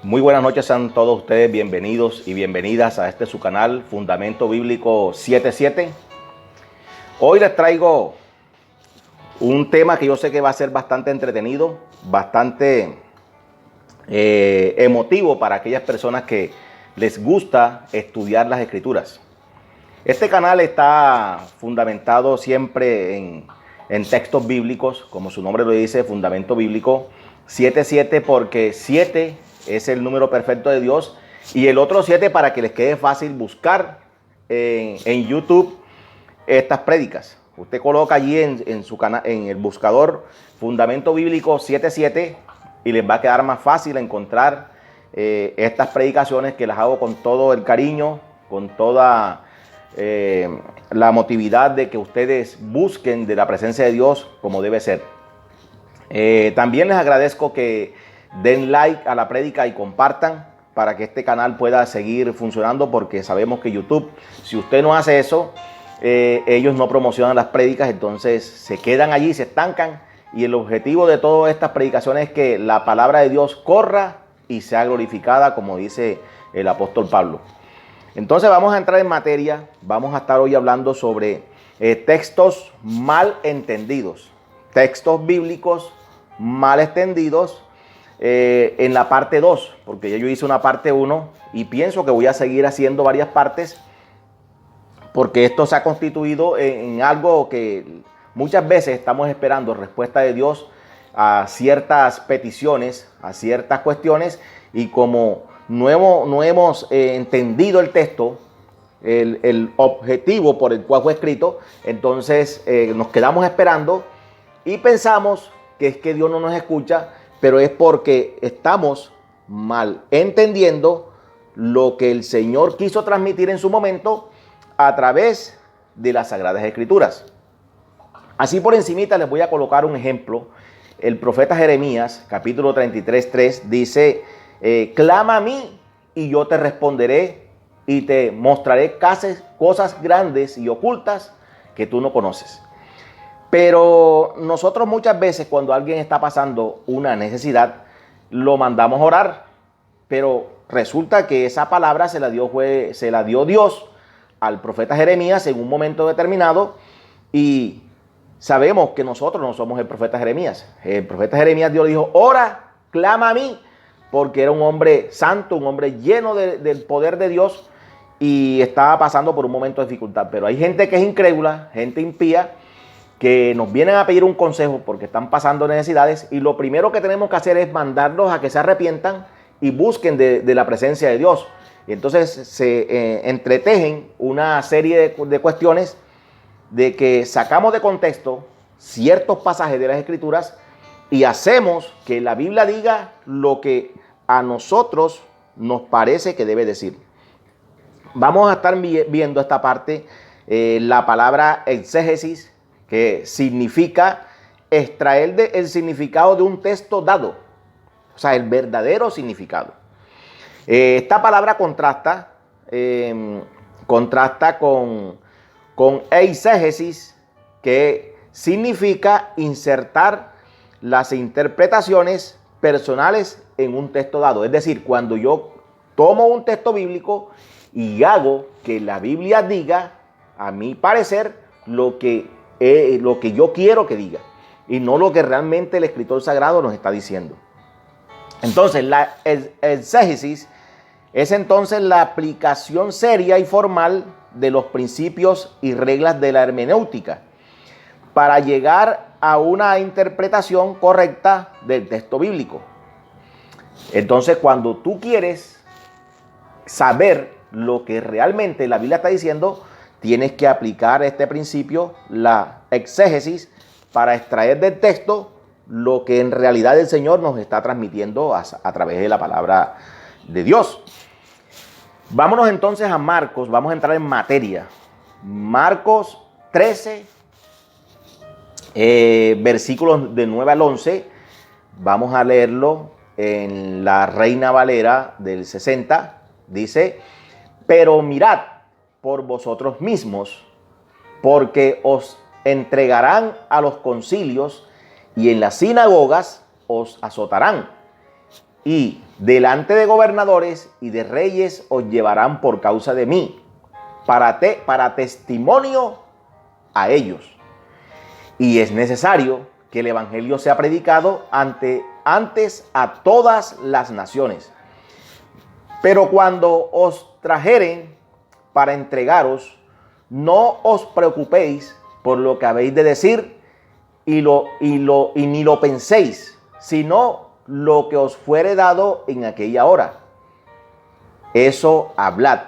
Muy buenas noches a todos ustedes, bienvenidos y bienvenidas a su canal Fundamento Bíblico 77. Hoy les traigo un tema que yo sé que va a ser bastante entretenido, bastante emotivo para aquellas personas que les gusta estudiar las Escrituras. Este canal está fundamentado siempre en textos bíblicos, como su nombre lo dice, Fundamento Bíblico 77, porque 7 es el número perfecto de Dios, y el otro 7 para que les quede fácil buscar en YouTube estas prédicas. Usted coloca allí en su canal, en el buscador Fundamento Bíblico 77, y les va a quedar más fácil encontrar estas predicaciones que las hago con todo el cariño, con toda la emotividad de que ustedes busquen de la presencia de Dios como debe ser. También les agradezco que den like a la prédica y compartan para que este canal pueda seguir funcionando, porque sabemos que YouTube, si usted no hace eso, ellos no promocionan las prédicas, entonces se quedan allí, se estancan, y el objetivo de todas estas predicaciones es que la palabra de Dios corra y sea glorificada, como dice el apóstol Pablo. Entonces vamos a entrar en materia. Vamos a estar hoy hablando sobre textos mal entendidos, textos bíblicos mal entendidos, en la parte 2, porque ya yo hice una parte 1 y pienso que voy a seguir haciendo varias partes, porque esto se ha constituido en algo que muchas veces estamos esperando respuesta de Dios a ciertas peticiones, a ciertas cuestiones, y como no hemos entendido el texto, el objetivo por el cual fue escrito, entonces nos quedamos esperando y pensamos que es que Dios no nos escucha, pero es porque estamos mal entendiendo lo que el Señor quiso transmitir en su momento a través de las Sagradas Escrituras. Así por encimita les voy a colocar un ejemplo. El profeta Jeremías, capítulo 33:3, dice: clama a mí y yo te responderé y te mostraré cosas grandes y ocultas que tú no conoces. Pero nosotros muchas veces, cuando alguien está pasando una necesidad, lo mandamos a orar, pero resulta que esa palabra se la dio Dios al profeta Jeremías en un momento determinado, y sabemos que nosotros no somos el profeta Jeremías. El profeta Jeremías, Dios dijo: ora, clama a mí, porque era un hombre santo, un hombre lleno del poder de Dios, y estaba pasando por un momento de dificultad. Pero hay gente que es incrédula, gente impía, que nos vienen a pedir un consejo porque están pasando necesidades, y lo primero que tenemos que hacer es mandarlos a que se arrepientan y busquen de la presencia de Dios. Y entonces se entretejen una serie de cuestiones de que sacamos de contexto ciertos pasajes de las Escrituras y hacemos que la Biblia diga lo que a nosotros nos parece que debe decir. Vamos a estar viendo esta parte, la palabra exégesis, que significa extraer el significado de un texto dado, o sea, el verdadero significado. Esta palabra contrasta con eisegesis, que significa insertar las interpretaciones personales en un texto dado. Es decir, cuando yo tomo un texto bíblico y hago que la Biblia diga, a mi parecer, lo que yo quiero que diga, y no lo que realmente el escritor sagrado nos está diciendo. Entonces, la exégesis es entonces la aplicación seria y formal de los principios y reglas de la hermenéutica para llegar a una interpretación correcta del texto bíblico. Entonces, cuando tú quieres saber lo que realmente la Biblia está diciendo, tienes que aplicar este principio, la exégesis, para extraer del texto lo que en realidad el Señor nos está transmitiendo a través de la palabra de Dios. Vámonos entonces a Marcos, vamos a entrar en materia. Marcos 13, versículos de 9 al 11, vamos a leerlo en la Reina Valera del 60, dice: pero mirad por vosotros mismos, porque os entregarán a los concilios y en las sinagogas os azotarán, y delante de gobernadores y de reyes os llevarán por causa de mí, para testimonio a ellos. Y es necesario que el evangelio sea predicado antes a todas las naciones. Pero cuando os trajeren para entregaros, no os preocupéis por lo que habéis de decir y ni lo penséis, sino lo que os fuere dado en aquella hora. Eso hablad,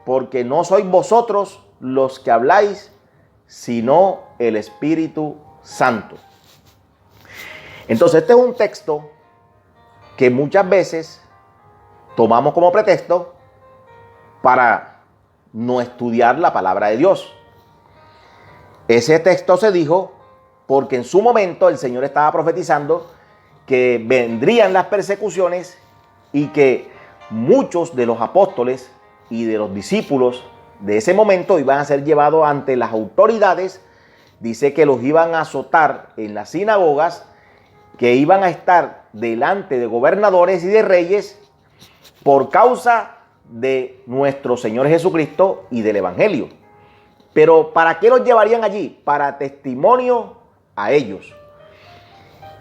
porque no sois vosotros los que habláis, sino el Espíritu Santo. Entonces, este es un texto que muchas veces tomamos como pretexto para no estudiar la palabra de Dios. Ese texto se dijo porque en su momento el Señor estaba profetizando que vendrían las persecuciones y que muchos de los apóstoles y de los discípulos de ese momento iban a ser llevados ante las autoridades. Dice que los iban a azotar en las sinagogas, que iban a estar delante de gobernadores y de reyes por causa de nuestro Señor Jesucristo y del Evangelio. Pero ¿para qué los llevarían allí? Para testimonio a ellos.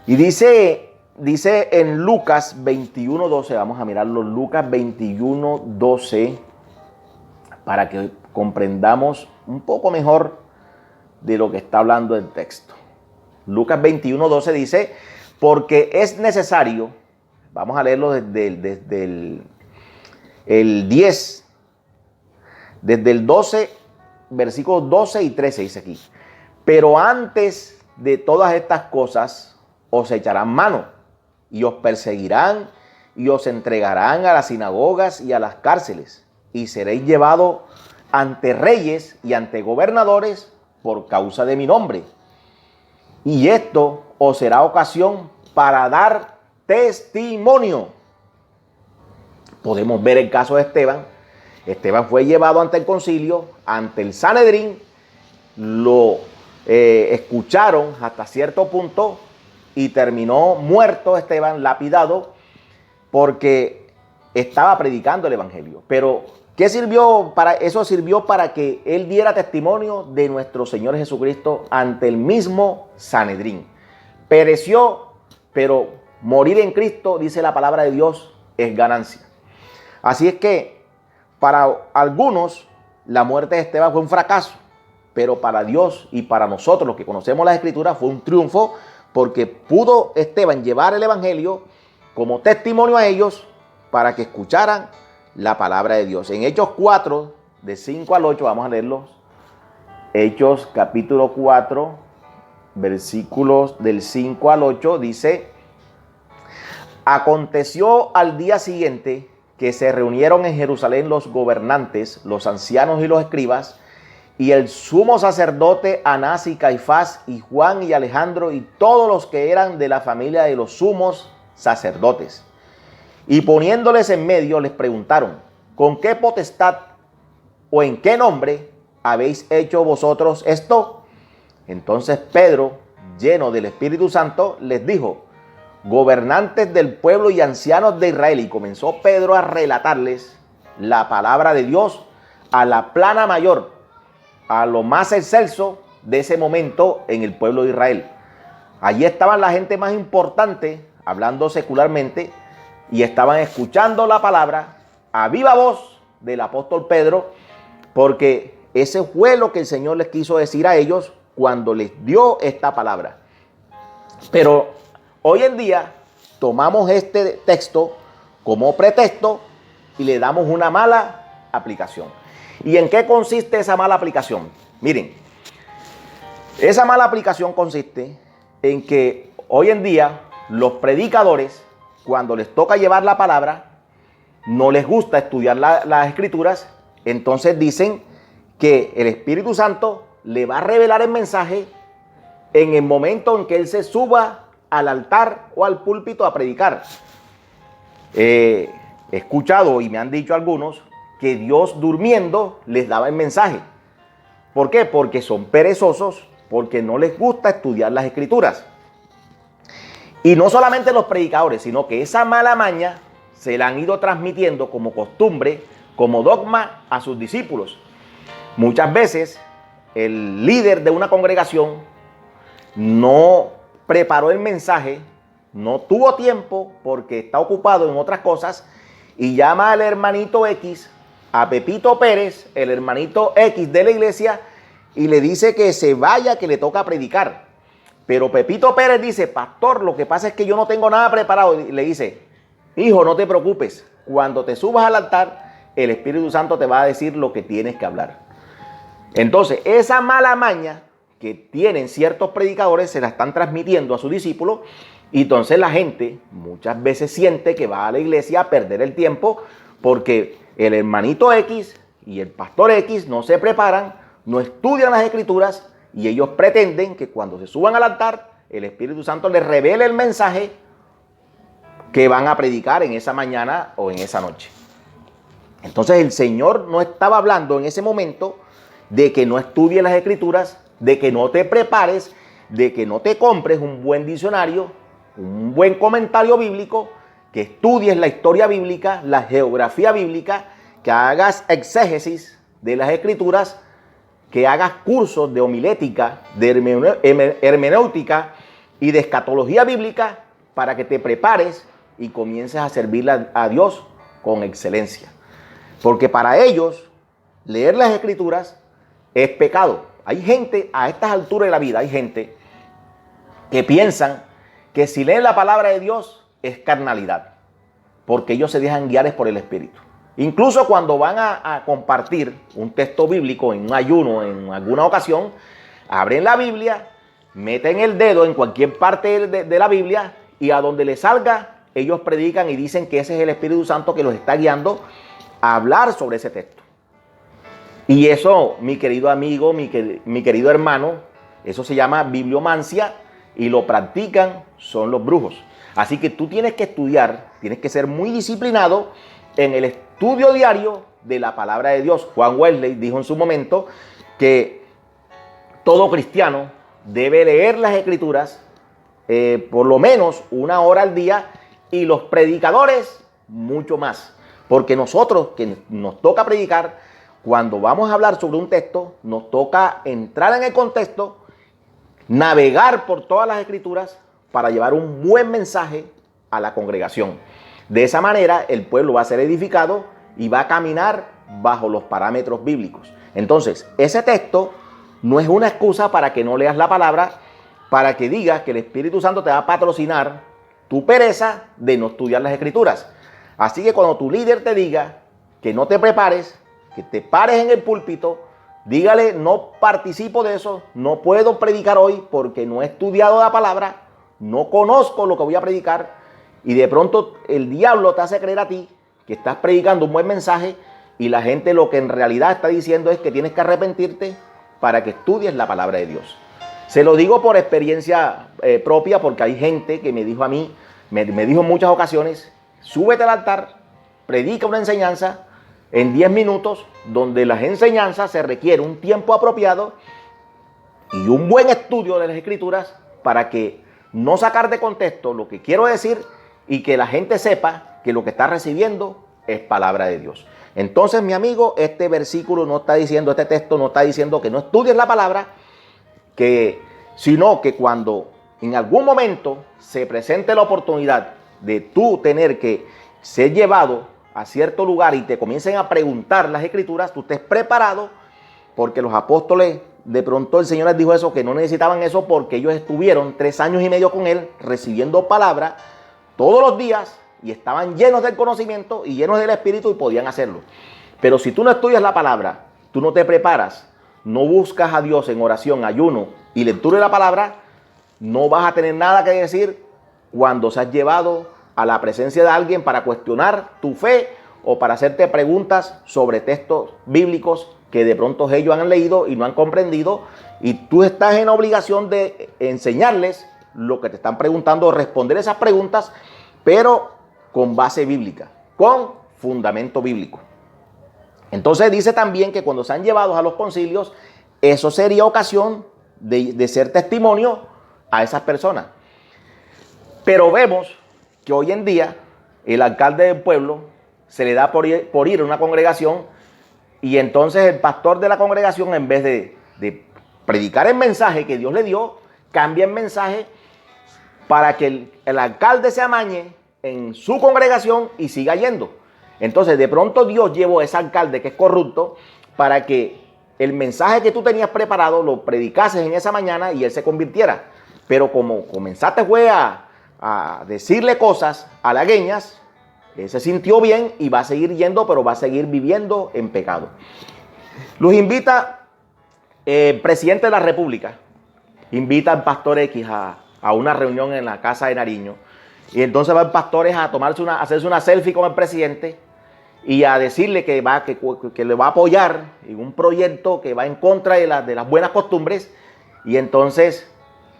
Y dice en Lucas 21:12, vamos a mirarlo, Lucas 21:12, para que comprendamos un poco mejor de lo que está hablando el texto. Lucas 21:12 dice, porque es necesario, vamos a leerlo desde el 10, desde el 12, versículos 12 y 13 dice aquí, pero antes de todas estas cosas os echarán mano y os perseguirán y os entregarán a las sinagogas y a las cárceles y seréis llevados ante reyes y ante gobernadores por causa de mi nombre. Y esto os será ocasión para dar testimonio. Podemos ver el caso de Esteban. Esteban fue llevado ante el concilio, ante el Sanedrín, lo escucharon hasta cierto punto y terminó muerto Esteban, lapidado, porque estaba predicando el evangelio. Pero ¿qué sirvió para eso? Sirvió para que él diera testimonio de nuestro Señor Jesucristo ante el mismo Sanedrín. Pereció, pero morir en Cristo, dice la palabra de Dios, es ganancia. Así es que para algunos la muerte de Esteban fue un fracaso, pero para Dios y para nosotros, los que conocemos las Escrituras, fue un triunfo, porque pudo Esteban llevar el evangelio como testimonio a ellos para que escucharan la palabra de Dios. En Hechos 4, de 5 al 8, vamos a leerlos. Hechos capítulo 4, versículos del 5 al 8, dice: aconteció al día siguiente que se reunieron en Jerusalén los gobernantes, los ancianos y los escribas, y el sumo sacerdote Anás y Caifás y Juan y Alejandro y todos los que eran de la familia de los sumos sacerdotes. Y poniéndoles en medio les preguntaron: ¿con qué potestad o en qué nombre habéis hecho vosotros esto? Entonces Pedro, lleno del Espíritu Santo, les dijo: gobernantes del pueblo y ancianos de Israel. Y comenzó Pedro a relatarles la palabra de Dios a la plana mayor, a lo más excelso de ese momento en el pueblo de Israel. Allí estaban la gente más importante, hablando secularmente, y estaban escuchando la palabra a viva voz del apóstol Pedro, porque ese fue lo que el Señor les quiso decir a ellos cuando les dio esta palabra. Pero hoy en día tomamos este texto como pretexto y le damos una mala aplicación. ¿Y en qué consiste esa mala aplicación? Miren, esa mala aplicación consiste en que hoy en día los predicadores, cuando les toca llevar la palabra, no les gusta estudiar las escrituras, entonces dicen que el Espíritu Santo le va a revelar el mensaje en el momento en que él se suba al altar o al púlpito a predicar. He escuchado y me han dicho algunos que Dios durmiendo les daba el mensaje. ¿Por qué? Porque son perezosos, porque no les gusta estudiar las escrituras. Y no solamente los predicadores, sino que esa mala maña se la han ido transmitiendo como costumbre, como dogma a sus discípulos. Muchas veces el líder de una congregación no preparó el mensaje, no tuvo tiempo porque está ocupado en otras cosas y llama al hermanito X, a Pepito Pérez, el hermanito X de la iglesia, y le dice que se vaya, que le toca predicar. Pero Pepito Pérez dice: pastor, lo que pasa es que yo no tengo nada preparado. Y le dice: hijo, no te preocupes, cuando te subas al altar, el Espíritu Santo te va a decir lo que tienes que hablar. Entonces, esa mala maña que tienen ciertos predicadores se la están transmitiendo a sus discípulos, y entonces la gente muchas veces siente que va a la iglesia a perder el tiempo porque el hermanito X y el pastor X no se preparan, no estudian las escrituras, y ellos pretenden que cuando se suban al altar, el Espíritu Santo les revele el mensaje que van a predicar en esa mañana o en esa noche. Entonces el Señor no estaba hablando en ese momento de que no estudies las escrituras, de que no te prepares, de que no te compres un buen diccionario, un buen comentario bíblico, que estudies la historia bíblica, la geografía bíblica, que hagas exégesis de las escrituras, que hagas cursos de homilética, de hermenéutica y de escatología bíblica para que te prepares y comiences a servirle a Dios con excelencia. Porque para ellos leer las escrituras es pecado. Hay gente a estas alturas de la vida, hay gente que piensan que si leen la palabra de Dios es carnalidad, porque ellos se dejan guiar por el Espíritu. Incluso cuando van a compartir un texto bíblico en un ayuno, en alguna ocasión, abren la Biblia, meten el dedo en cualquier parte de la Biblia y a donde les salga, ellos predican y dicen que ese es el Espíritu Santo que los está guiando a hablar sobre ese texto. Y eso, mi querido amigo, mi querido hermano, eso se llama bibliomancia y lo practican son los brujos. Así que tú tienes que estudiar, tienes que ser muy disciplinado en el estudio diario de la palabra de Dios. Juan Wesley dijo en su momento que todo cristiano debe leer las escrituras por lo menos 1 hora al día, y los predicadores mucho más. Porque nosotros que nos toca predicar, cuando vamos a hablar sobre un texto, nos toca entrar en el contexto, navegar por todas las escrituras para llevar un buen mensaje a la congregación. De esa manera el pueblo va a ser edificado y va a caminar bajo los parámetros bíblicos. Entonces, ese texto no es una excusa para que no leas la palabra, para que digas que el Espíritu Santo te va a patrocinar tu pereza de no estudiar las escrituras. Así que cuando tu líder te diga que no te prepares, que te pares en el púlpito, dígale: no participo de eso, no puedo predicar hoy porque no he estudiado la palabra, no conozco lo que voy a predicar. Y de pronto el diablo te hace creer a ti que estás predicando un buen mensaje, y la gente lo que en realidad está diciendo es que tienes que arrepentirte para que estudies la palabra de Dios. Se lo digo por experiencia propia, porque hay gente que me dijo a mí, me dijo en muchas ocasiones: súbete al altar, predica una enseñanza en 10 minutos, donde las enseñanzas se requiere un tiempo apropiado y un buen estudio de las escrituras para que no sacar de contexto lo que quiero decir y que la gente sepa que lo que está recibiendo es palabra de Dios. Entonces, mi amigo, este versículo no está diciendo, este texto no está diciendo que no estudies la palabra, sino que cuando en algún momento se presente la oportunidad de tú tener que ser llevado a cierto lugar y te comiencen a preguntar las escrituras, tú estés preparado, porque los apóstoles, de pronto el Señor les dijo eso, que no necesitaban eso porque ellos estuvieron 3 años y medio con Él recibiendo palabra todos los días y estaban llenos del conocimiento y llenos del Espíritu y podían hacerlo. Pero si tú no estudias la palabra, tú no te preparas, no buscas a Dios en oración, ayuno y lectura de la palabra, no vas a tener nada que decir cuando seas llevado a la presencia de alguien para cuestionar tu fe o para hacerte preguntas sobre textos bíblicos que de pronto ellos han leído y no han comprendido, y tú estás en obligación de enseñarles lo que te están preguntando, responder esas preguntas, pero con base bíblica, con fundamento bíblico. Entonces dice también que cuando sean llevados a los concilios, eso sería ocasión de ser testimonio a esas personas. Pero vemos que hoy en día el alcalde del pueblo se le da por ir a una congregación y entonces el pastor de la congregación, en vez de predicar el mensaje que Dios le dio, cambia el mensaje para que el alcalde se amañe en su congregación y siga yendo. Entonces de pronto Dios llevó a ese alcalde que es corrupto para que el mensaje que tú tenías preparado lo predicases en esa mañana y él se convirtiera. Pero como comenzaste fue a decirle cosas halagueñas, él se sintió bien y va a seguir yendo, pero va a seguir viviendo en pecado. Los invita el presidente de la República, invita al pastor X a una reunión en la casa de Nariño. Y entonces va el pastor a hacerse una selfie con el presidente y a decirle que le va a apoyar en un proyecto que va en contra de las buenas costumbres. Y entonces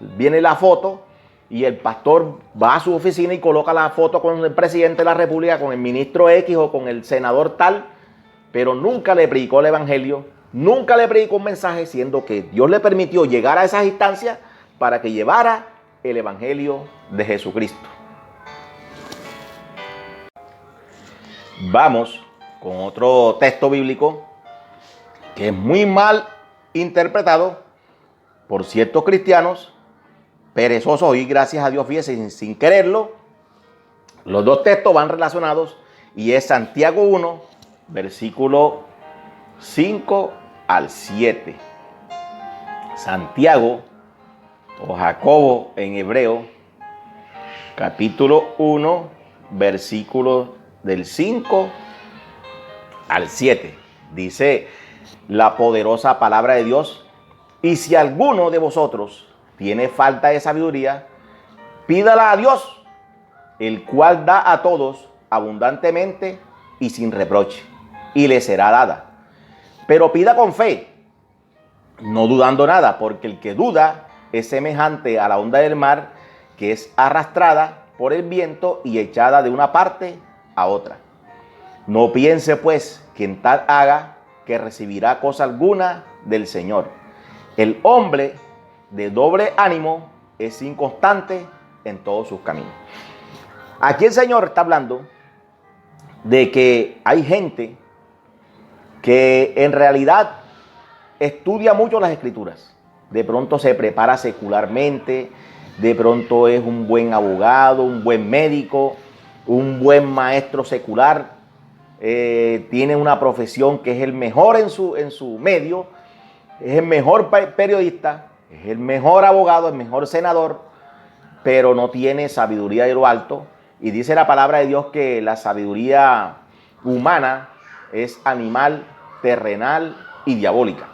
viene la foto y el pastor va a su oficina y coloca la foto con el presidente de la República, con el ministro X o con el senador tal, pero nunca le predicó el evangelio, nunca le predicó un mensaje, siendo que Dios le permitió llegar a esas instancias para que llevara el evangelio de Jesucristo. Vamos con otro texto bíblico que es muy mal interpretado por ciertos cristianos perezosos y gracias a Dios, fíjense, sin quererlo. Los dos textos van relacionados y es Santiago 1, versículo 5 al 7. Santiago o Jacobo en hebreo, capítulo 1, versículo del 5 al 7. Dice la poderosa palabra de Dios: y si alguno de vosotros tiene falta de sabiduría, pídala a Dios, el cual da a todos abundantemente y sin reproche, y le será dada. Pero pida con fe, no dudando nada, porque el que duda es semejante a la onda del mar, que es arrastrada por el viento y echada de una parte a otra. No piense pues quien tal haga que recibirá cosa alguna del Señor. El hombre de doble ánimo es inconstante en todos sus caminos. Aquí el Señor está hablando de que hay gente que en realidad estudia mucho las Escrituras. De pronto se prepara secularmente, de pronto es un buen abogado, un buen médico, un buen maestro secular, tiene una profesión que es el mejor en su medio, es el mejor periodista, es el mejor abogado, el mejor senador, pero no tiene sabiduría de lo alto. Y dice la palabra de Dios que la sabiduría humana es animal, terrenal y diabólica.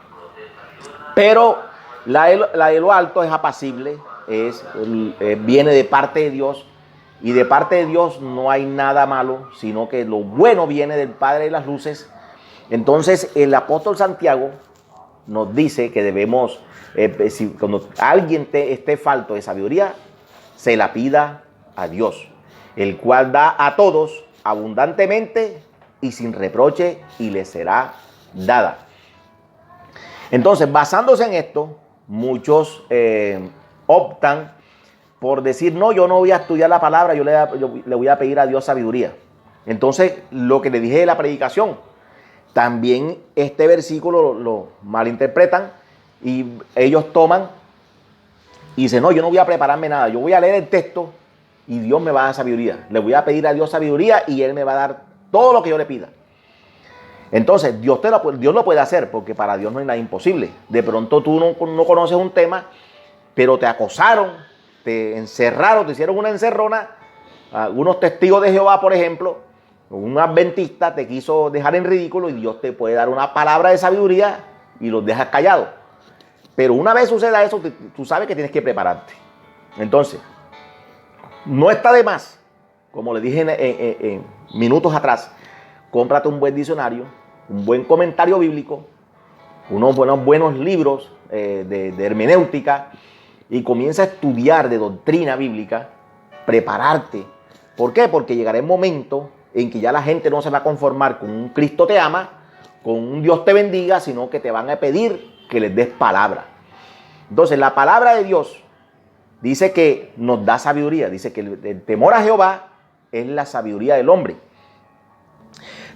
Pero la de lo alto es apacible, viene de parte de Dios. Y de parte de Dios no hay nada malo, sino que lo bueno viene del Padre de las luces. Entonces el apóstol Santiago nos dice que debemos, cuando alguien esté falto de sabiduría, se la pida a Dios, el cual da a todos abundantemente y sin reproche, y le será dada. Entonces, basándose en esto, muchos optan por decir: no, yo no voy a estudiar la palabra, yo le voy a pedir a Dios sabiduría. Entonces, lo que le dije de la predicación, también este versículo lo malinterpretan y ellos toman y dicen: no, yo no voy a prepararme nada, yo voy a leer el texto y Dios me va a dar sabiduría. Le voy a pedir a Dios sabiduría y Él me va a dar todo lo que yo le pida. Entonces, Dios lo puede hacer, porque para Dios no hay nada imposible. De pronto tú no conoces un tema, pero te acosaron, te encerraron, te hicieron una encerrona. Algunos testigos de Jehová, por ejemplo, un adventista te quiso dejar en ridículo y Dios te puede dar una palabra de sabiduría y los dejas callados. Pero una vez suceda eso, tú sabes que tienes que prepararte. Entonces, no está de más, como le dije en minutos atrás, cómprate un buen diccionario, un buen comentario bíblico, unos buenos libros de hermenéutica, y comienza a estudiar de doctrina bíblica, prepararte. ¿Por qué? Porque llegará el momento en que ya la gente no se va a conformar con un Cristo te ama, con un Dios te bendiga, sino que te van a pedir que les des palabra. Entonces, la palabra de Dios dice que nos da sabiduría, dice que el temor a Jehová es la sabiduría del hombre.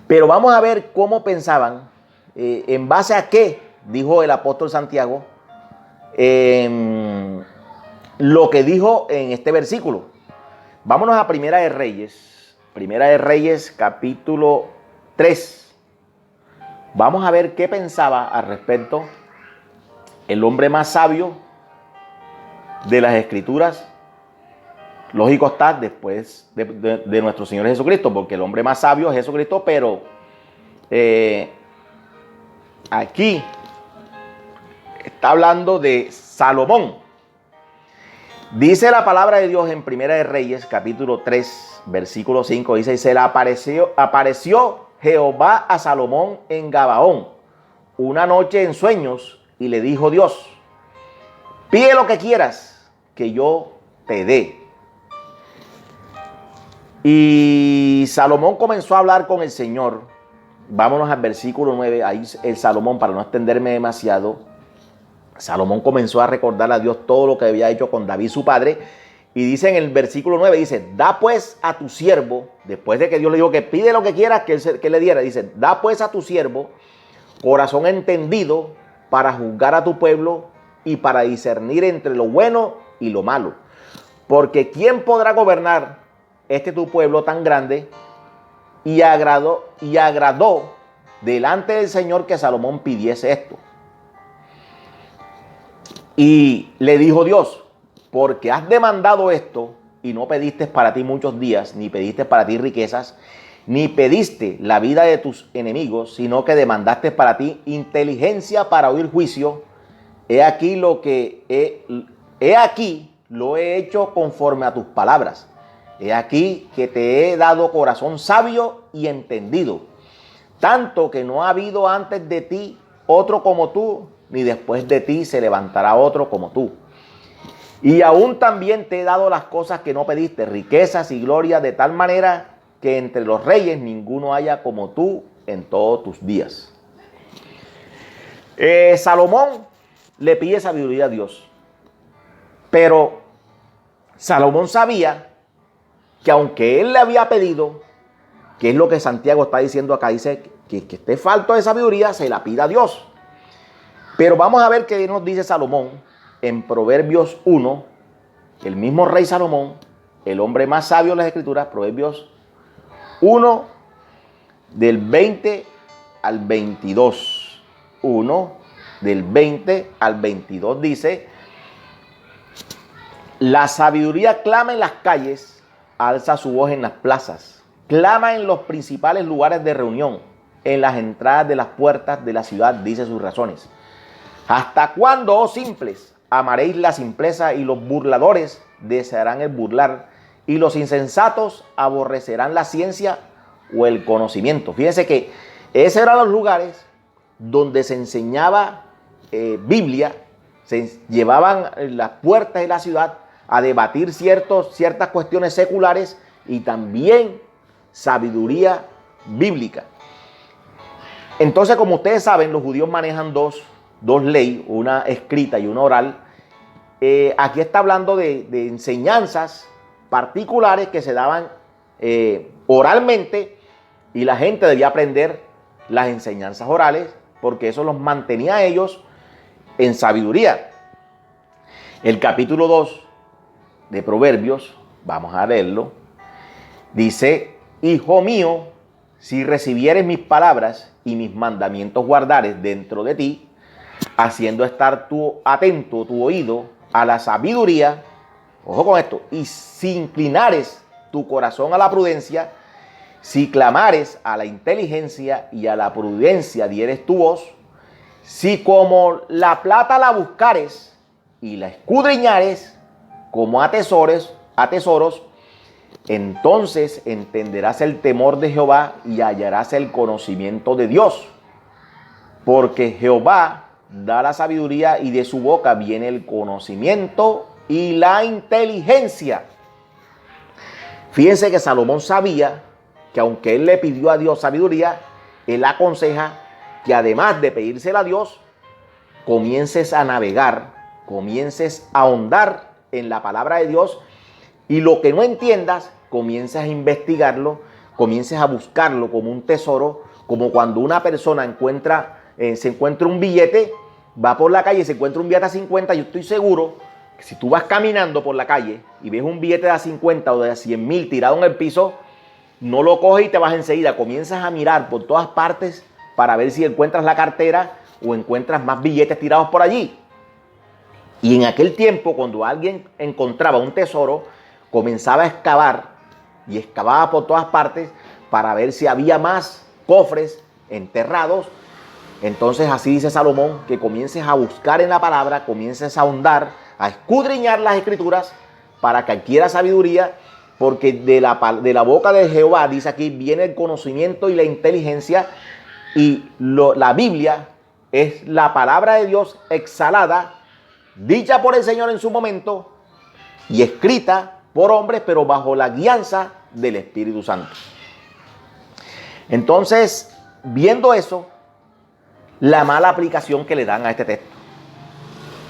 Pero vamos a ver cómo pensaban, en base a qué dijo el apóstol Santiago, lo que dijo en este versículo. Vámonos a Primera de Reyes, capítulo 3. Vamos a ver qué pensaba al respecto el hombre más sabio de las Escrituras. Lógico está, después de nuestro Señor Jesucristo, porque el hombre más sabio es Jesucristo, pero aquí está hablando de Salomón. Dice la palabra de Dios en Primera de Reyes, capítulo 3, versículo 5, dice, y se le apareció Jehová a Salomón en Gabaón una noche en sueños, y le dijo Dios, pide lo que quieras que yo te dé. Y Salomón comenzó a hablar con el Señor. Vámonos al versículo 9, ahí el Salomón, para no extenderme demasiado, Salomón comenzó a recordar a Dios todo lo que había hecho con David su padre. Y dice en el versículo 9, dice, da pues a tu siervo, después de que Dios le dijo que pide lo que quieras que le diera, dice, da pues a tu siervo corazón entendido para juzgar a tu pueblo y para discernir entre lo bueno y lo malo. Porque ¿quién podrá gobernar este tu pueblo tan grande? Y agradó delante del Señor que Salomón pidiese esto. Y le dijo Dios, porque has demandado esto y no pediste para ti muchos días, ni pediste para ti riquezas, ni pediste la vida de tus enemigos, sino que demandaste para ti inteligencia para oír juicio, he aquí lo he hecho conforme a tus palabras. He aquí que te he dado corazón sabio y entendido, tanto que no ha habido antes de ti otro como tú, ni después de ti se levantará otro como tú. Y aún también te he dado las cosas que no pediste, riquezas y gloria, de tal manera que entre los reyes ninguno haya como tú en todos tus días. Salomón le pide sabiduría a Dios, pero Salomón sabía que aunque él le había pedido, que es lo que Santiago está diciendo acá, dice que esté falto de sabiduría, se la pida a Dios. Pero vamos a ver qué nos dice Salomón en Proverbios 1, el mismo rey Salomón, el hombre más sabio de las Escrituras, Proverbios 1, del 20 al 22. 1, del 20 al 22 dice, la sabiduría clama en las calles, alza su voz en las plazas, clama en los principales lugares de reunión, en las entradas de las puertas de la ciudad, dice sus razones. ¿Hasta cuándo, oh simples, amaréis la simpleza, y los burladores desearán el burlar, y los insensatos aborrecerán la ciencia o el conocimiento? Fíjense que esos eran los lugares donde se enseñaba Biblia, se llevaban las puertas de la ciudad a debatir ciertas cuestiones seculares y también sabiduría bíblica. Entonces, como ustedes saben, los judíos manejan dos leyes, una escrita y una oral. Aquí está hablando de enseñanzas particulares que se daban oralmente, y la gente debía aprender las enseñanzas orales porque eso los mantenía a ellos en sabiduría. El capítulo 2 de Proverbios, vamos a leerlo, dice, hijo mío, si recibieres mis palabras y mis mandamientos guardares dentro de ti, haciendo estar atento tu oído a la sabiduría, ojo con esto, y si inclinares tu corazón a la prudencia, si clamares a la inteligencia y a la prudencia dieres tu voz, si como la plata la buscares y la escudriñares como a tesoros, entonces entenderás el temor de Jehová y hallarás el conocimiento de Dios. Porque Jehová da la sabiduría y de su boca viene el conocimiento y la inteligencia. Fíjense que Salomón sabía que aunque él le pidió a Dios sabiduría, él aconseja que además de pedírsela a Dios, comiences a navegar, comiences a ahondar en la palabra de Dios, y lo que no entiendas, comiences a investigarlo, comiences a buscarlo como un tesoro, como cuando una persona se encuentra un billete, va por la calle y se encuentra un billete a 50, yo estoy seguro que si tú vas caminando por la calle y ves un billete de a 50 o de a 100,000 tirado en el piso, no lo coges y te vas enseguida, comienzas a mirar por todas partes para ver si encuentras la cartera o encuentras más billetes tirados por allí. Y en aquel tiempo, cuando alguien encontraba un tesoro, comenzaba a excavar y excavaba por todas partes para ver si había más cofres enterrados. Entonces así dice Salomón, que comiences a buscar en la palabra, comiences a ahondar, a escudriñar las escrituras para que adquiera sabiduría, porque de la boca de Jehová, dice aquí, viene el conocimiento y la inteligencia, y la Biblia es la palabra de Dios exhalada, dicha por el Señor en su momento y escrita por hombres, pero bajo la guianza del Espíritu Santo. Entonces, viendo eso, la mala aplicación que le dan a este texto.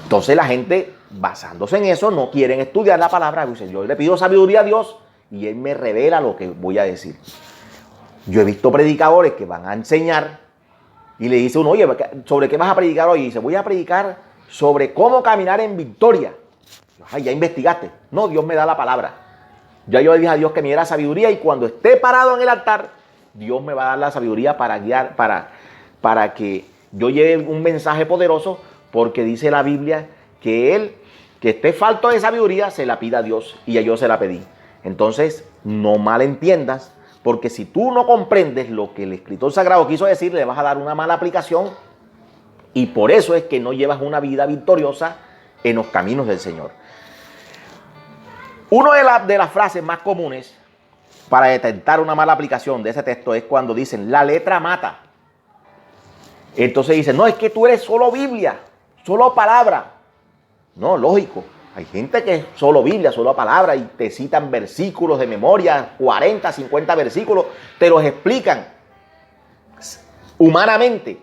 Entonces la gente, basándose en eso, no quieren estudiar la palabra. Dicen, yo le pido sabiduría a Dios y Él me revela lo que voy a decir. Yo he visto predicadores que van a enseñar y le dice uno, oye, ¿sobre qué vas a predicar hoy? Y dice, voy a predicar sobre cómo caminar en victoria. Ay, ya investigaste. No, Dios me da la palabra. Ya yo le dije a Dios que me diera sabiduría y cuando esté parado en el altar, Dios me va a dar la sabiduría para guiar, para que yo lleve un mensaje poderoso, porque dice la Biblia que que esté falto de sabiduría, se la pida a Dios y a yo se la pedí. Entonces, no malentiendas, porque si tú no comprendes lo que el escritor sagrado quiso decir, le vas a dar una mala aplicación y por eso es que no llevas una vida victoriosa en los caminos del Señor. Una de las frases más comunes para detectar una mala aplicación de ese texto es cuando dicen, la letra mata. Entonces dicen, no, es que tú eres solo Biblia, solo palabra. No, lógico. Hay gente que es solo Biblia, solo palabra, y te citan versículos de memoria, 40, 50 versículos, te los explican humanamente.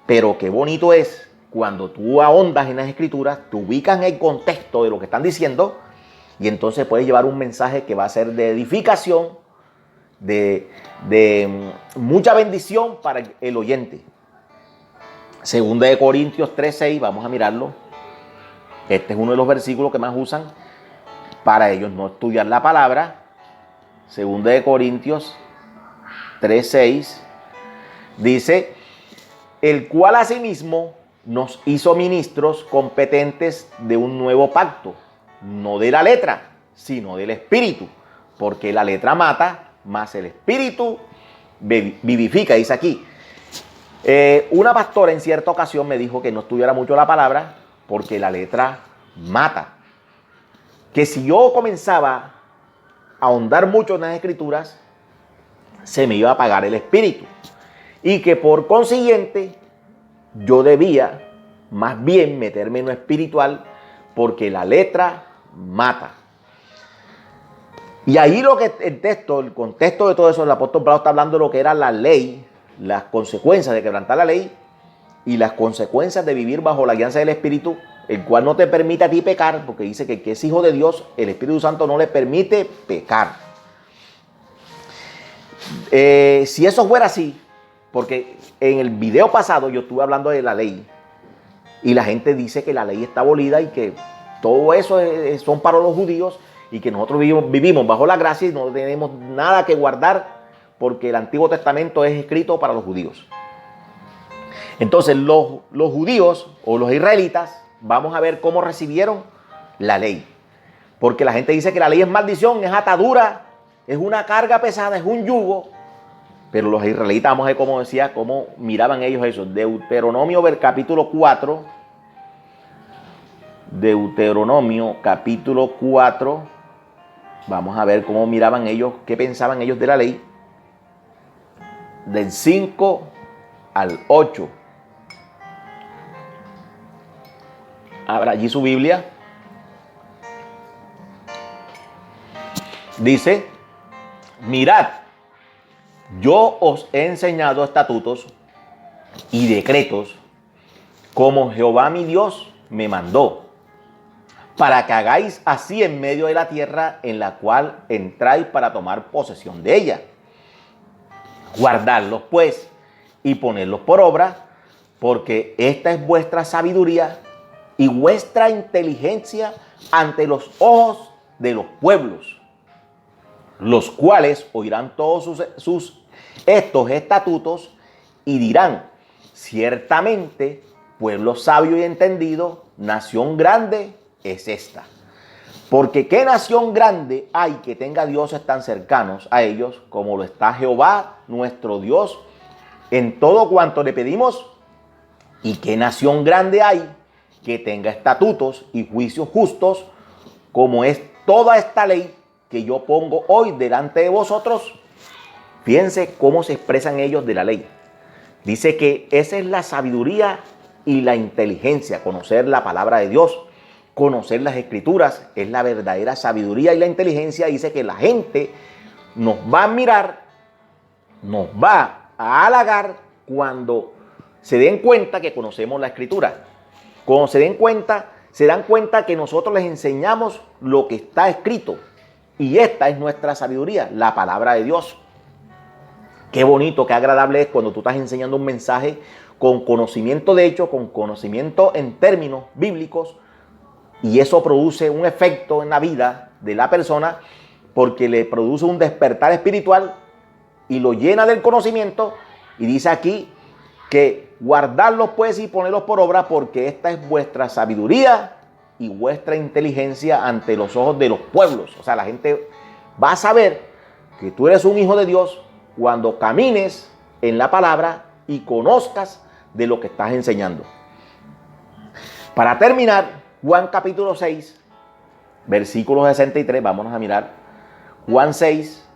Pero qué bonito es cuando tú ahondas en las escrituras, te ubicas en el contexto de lo que están diciendo, y entonces puedes llevar un mensaje que va a ser de edificación, de mucha bendición para el oyente. Segunda de Corintios 3:6, vamos a mirarlo. Este es uno de los versículos que más usan para ellos no estudiar la palabra. Segunda de Corintios 3:6 dice, el cual asimismo nos hizo ministros competentes de un nuevo pacto, no de la letra, sino del espíritu, porque la letra mata, mas el espíritu vivifica, dice aquí. Una pastora en cierta ocasión me dijo que no estudiara mucho la palabra porque la letra mata. Que si yo comenzaba a ahondar mucho en las escrituras, se me iba a apagar el espíritu. Y que por consiguiente, yo debía más bien meterme en lo espiritual porque la letra mata. Y ahí lo que el contexto de todo eso, el apóstol Pablo está hablando de lo que era la ley, las consecuencias de quebrantar la ley y las consecuencias de vivir bajo la guianza del Espíritu, el cual no te permite a ti pecar, porque dice que el que es hijo de Dios, el Espíritu Santo no le permite pecar. Si eso fuera así, porque en el video pasado yo estuve hablando de la ley y la gente dice que la ley está abolida y que todo eso son para los judíos y que nosotros vivimos bajo la gracia y no tenemos nada que guardar porque el Antiguo Testamento es escrito para los judíos. Entonces los judíos o los israelitas, vamos a ver cómo recibieron la ley. Porque la gente dice que la ley es maldición, es atadura, es una carga pesada, es un yugo. Pero los israelitas, vamos a ver cómo decía, cómo miraban ellos eso. Deuteronomio capítulo 4. Deuteronomio capítulo 4. Vamos a ver cómo miraban ellos, qué pensaban ellos de la ley. Del 5 al 8. Abra allí su Biblia. Dice, mirad, yo os he enseñado estatutos y decretos como Jehová mi Dios me mandó, para que hagáis así en medio de la tierra en la cual entráis para tomar posesión de ella. Guardadlos pues y ponedlos por obra, porque esta es vuestra sabiduría y vuestra inteligencia ante los ojos de los pueblos, los cuales oirán todos estos estatutos y dirán: ciertamente, pueblo sabio y entendido, nación grande es esta. Porque ¿qué nación grande hay que tenga dioses tan cercanos a ellos como lo está Jehová, nuestro Dios, en todo cuanto le pedimos? ¿Y qué nación grande hay que tenga estatutos y juicios justos como es toda esta ley que yo pongo hoy delante de vosotros? Fíjense cómo se expresan ellos de la ley. Dice que esa es la sabiduría y la inteligencia, conocer la palabra de Dios, conocer las escrituras, es la verdadera sabiduría y la inteligencia. Dice que la gente nos va a admirar, nos va a halagar cuando se den cuenta que conocemos la escritura. Cuando se dan cuenta que nosotros les enseñamos lo que está escrito. Y esta es nuestra sabiduría, la palabra de Dios. Qué bonito, qué agradable es cuando tú estás enseñando un mensaje con conocimiento de hecho, con conocimiento en términos bíblicos, y eso produce un efecto en la vida de la persona porque le produce un despertar espiritual y lo llena del conocimiento. Y dice aquí que guardarlos pues y ponerlos por obra, porque esta es vuestra sabiduría y vuestra inteligencia ante los ojos de los pueblos. O sea, la gente va a saber que tú eres un hijo de Dios cuando camines en la palabra y conozcas de lo que estás enseñando. Para terminar, Juan capítulo 6, versículo 63, vámonos a mirar. Juan 6,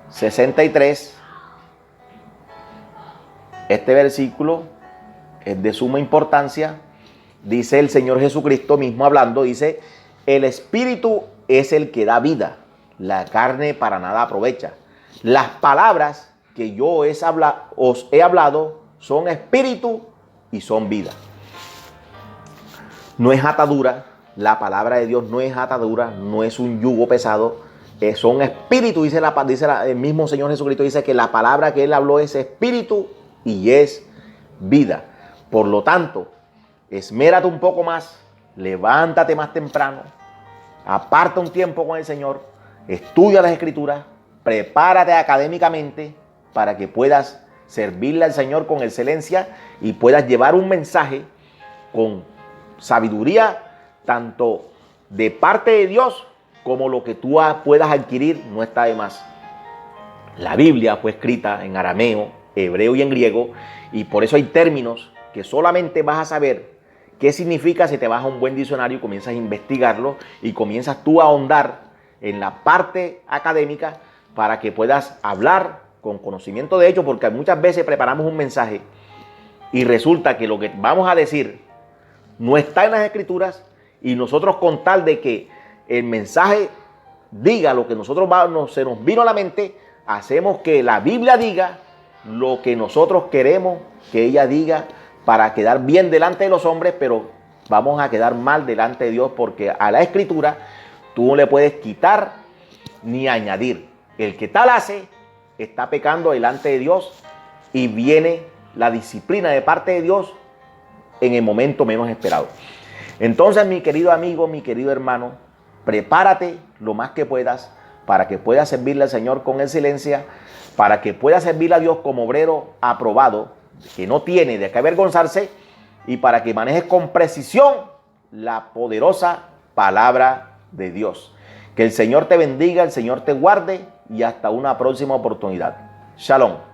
63. Este versículo es de suma importancia. Dice el Señor Jesucristo mismo hablando, dice: el Espíritu es el que da vida, la carne para nada aprovecha. Las palabras que yo os he hablado son espíritu y son vida. No es atadura, la palabra de Dios no es atadura, no es un yugo pesado, son espíritu, dice el mismo Señor Jesucristo, dice que la palabra que Él habló es espíritu y es vida. Por lo tanto, esmérate un poco más, levántate más temprano, aparta un tiempo con el Señor, estudia las Escrituras, prepárate académicamente para que puedas servirle al Señor con excelencia y puedas llevar un mensaje con sabiduría, tanto de parte de Dios como lo que tú puedas adquirir no está de más. La Biblia fue escrita en arameo, hebreo y en griego, y por eso hay términos que solamente vas a saber qué significa si te vas a un buen diccionario y comienzas a investigarlo y comienzas tú a ahondar en la parte académica para que puedas hablar con conocimiento de hecho, porque muchas veces preparamos un mensaje y resulta que lo que vamos a decir no está en las Escrituras, y nosotros, con tal de que el mensaje diga lo que nosotros se nos vino a la mente, hacemos que la Biblia diga lo que nosotros queremos que ella diga para quedar bien delante de los hombres, pero vamos a quedar mal delante de Dios, porque a la Escritura tú no le puedes quitar ni añadir. El que tal hace está pecando delante de Dios, y viene la disciplina de parte de Dios en el momento menos esperado. Entonces, mi querido amigo, mi querido hermano, prepárate lo más que puedas para que puedas servirle al Señor con excelencia, para que puedas servirle a Dios como obrero aprobado, que no tiene de qué avergonzarse, y para que manejes con precisión la poderosa palabra de Dios. Que el Señor te bendiga, el Señor te guarde, y hasta una próxima oportunidad. Shalom.